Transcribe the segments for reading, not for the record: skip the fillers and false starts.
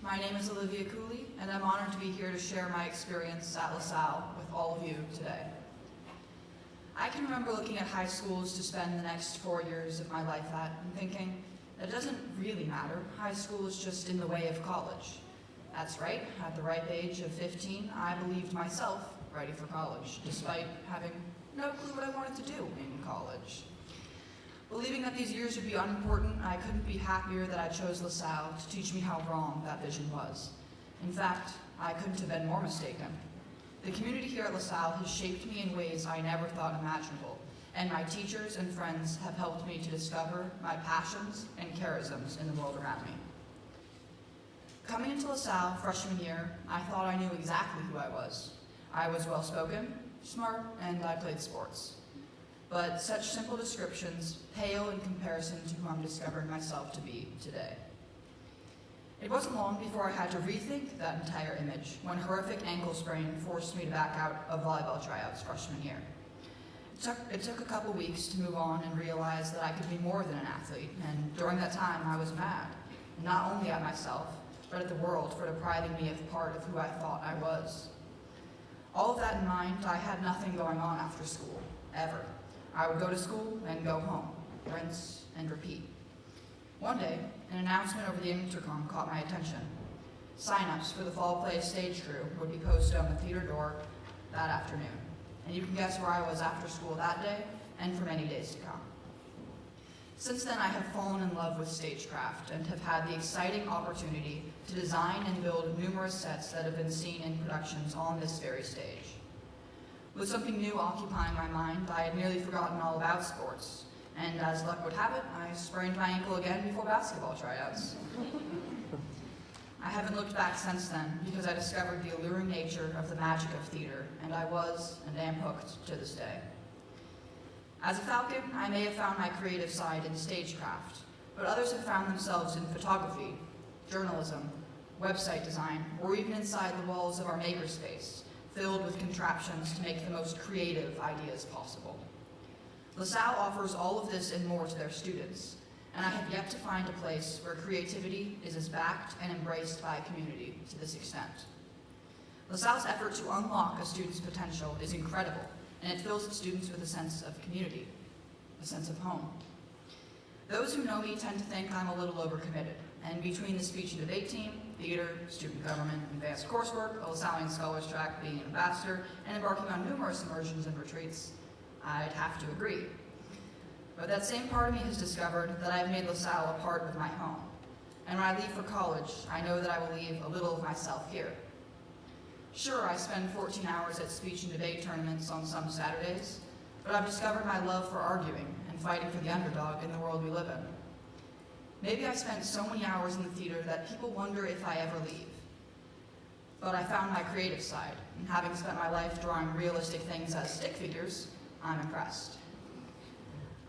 my name is Olivia Cooley, and I'm honored to be here to share my experience at LaSalle with all of you today. I can remember looking at high schools to spend the next 4 years of my life at and thinking, it doesn't really matter. High school is just in the way of college. That's right, at the ripe age of 15, I believed myself ready for college, despite having no clue what I wanted to do in college. Believing that these years would be unimportant, I couldn't be happier that I chose LaSalle to teach me how wrong that vision was. In fact, I couldn't have been more mistaken. The community here at LaSalle has shaped me in ways I never thought imaginable, and my teachers and friends have helped me to discover my passions and charisms in the world around me. Coming into LaSalle freshman year, I thought I knew exactly who I was. I was well-spoken, smart, and I played sports. But such simple descriptions pale in comparison to who I'm discovering myself to be today. It wasn't long before I had to rethink that entire image when a horrific ankle sprain forced me to back out of volleyball tryouts freshman year. It took a couple weeks to move on and realize that I could be more than an athlete, and during that time I was mad, not only at myself, but at the world for depriving me of part of who I thought I was. All of that in mind, I had nothing going on after school, ever. I would go to school and go home, rinse and repeat. One day, an announcement over the intercom caught my attention. Sign-ups for the Fall Play stage crew would be posted on the theater door that afternoon, and you can guess where I was after school that day and for many days to come. Since then, I have fallen in love with stagecraft and have had the exciting opportunity to design and build numerous sets that have been seen in productions on this very stage. With something new occupying my mind, I had nearly forgotten all about sports, and as luck would have it, I sprained my ankle again before basketball tryouts. I haven't looked back since then because I discovered the alluring nature of the magic of theater, and I was and am hooked to this day. As a Falcon, I may have found my creative side in stagecraft, but others have found themselves in photography, journalism, website design, or even inside the walls of our makerspace, filled with contraptions to make the most creative ideas possible. LaSalle offers all of this and more to their students, and I have yet to find a place where creativity is as backed and embraced by a community to this extent. LaSalle's effort to unlock a student's potential is incredible, and it fills its students with a sense of community, a sense of home. Those who know me tend to think I'm a little overcommitted, and between the speech and debate team, theater, student government, advanced coursework, a LaSallian Scholars Track, being an ambassador, and embarking on numerous immersions and retreats, I'd have to agree. But that same part of me has discovered that I've made LaSalle a part of my home. And when I leave for college, I know that I will leave a little of myself here. Sure, I spend 14 hours at speech and debate tournaments on some Saturdays, but I've discovered my love for arguing and fighting for the underdog in the world we live in. Maybe I've spent so many hours in the theater that people wonder if I ever leave. But I found my creative side, and having spent my life drawing realistic things as stick figures, I'm impressed.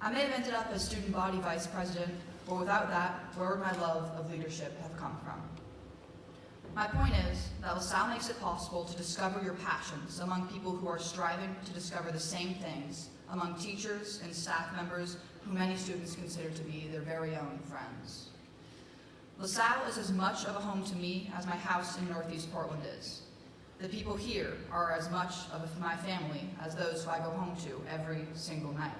I may have ended up as student body vice president, but without that, where would my love of leadership have come from? My point is that LaSalle makes it possible to discover your passions among people who are striving to discover the same things among teachers and staff members who many students consider to be their very own friends. LaSalle is as much of a home to me as my house in Northeast Portland is. The people here are as much of my family as those who I go home to every single night.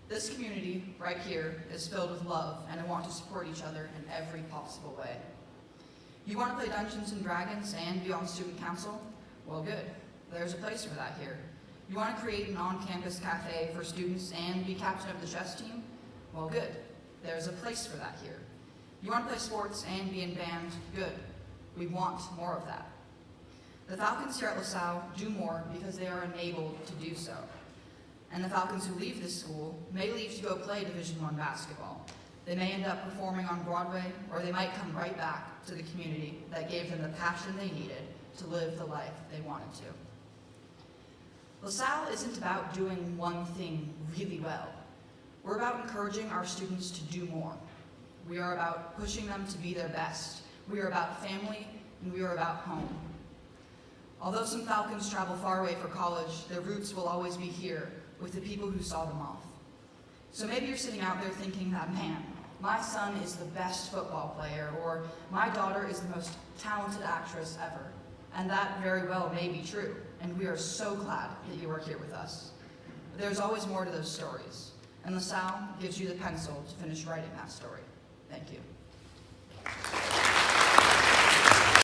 This community, right here, is filled with love, and I want to support each other in every possible way. You want to play Dungeons & Dragons and be on student council? Well, good. There's a place for that here. You want to create an on-campus cafe for students and be captain of the chess team? Well, good. There's a place for that here. You want to play sports and be in band? Good. We want more of that. The Falcons here at LaSalle do more because they are enabled to do so. And the Falcons who leave this school may leave to go play Division I basketball. They may end up performing on Broadway, or they might come right back to the community that gave them the passion they needed to live the life they wanted to. LaSalle isn't about doing one thing really well. We're about encouraging our students to do more. We are about pushing them to be their best. We are about family, and we are about home. Although some Falcons travel far away for college, their roots will always be here with the people who saw them off. So maybe you're sitting out there thinking that, man, my son is the best football player, or my daughter is the most talented actress ever. And that very well may be true, and we are so glad that you are here with us. But there's always more to those stories, and LaSalle gives you the pencil to finish writing that story. Thank you.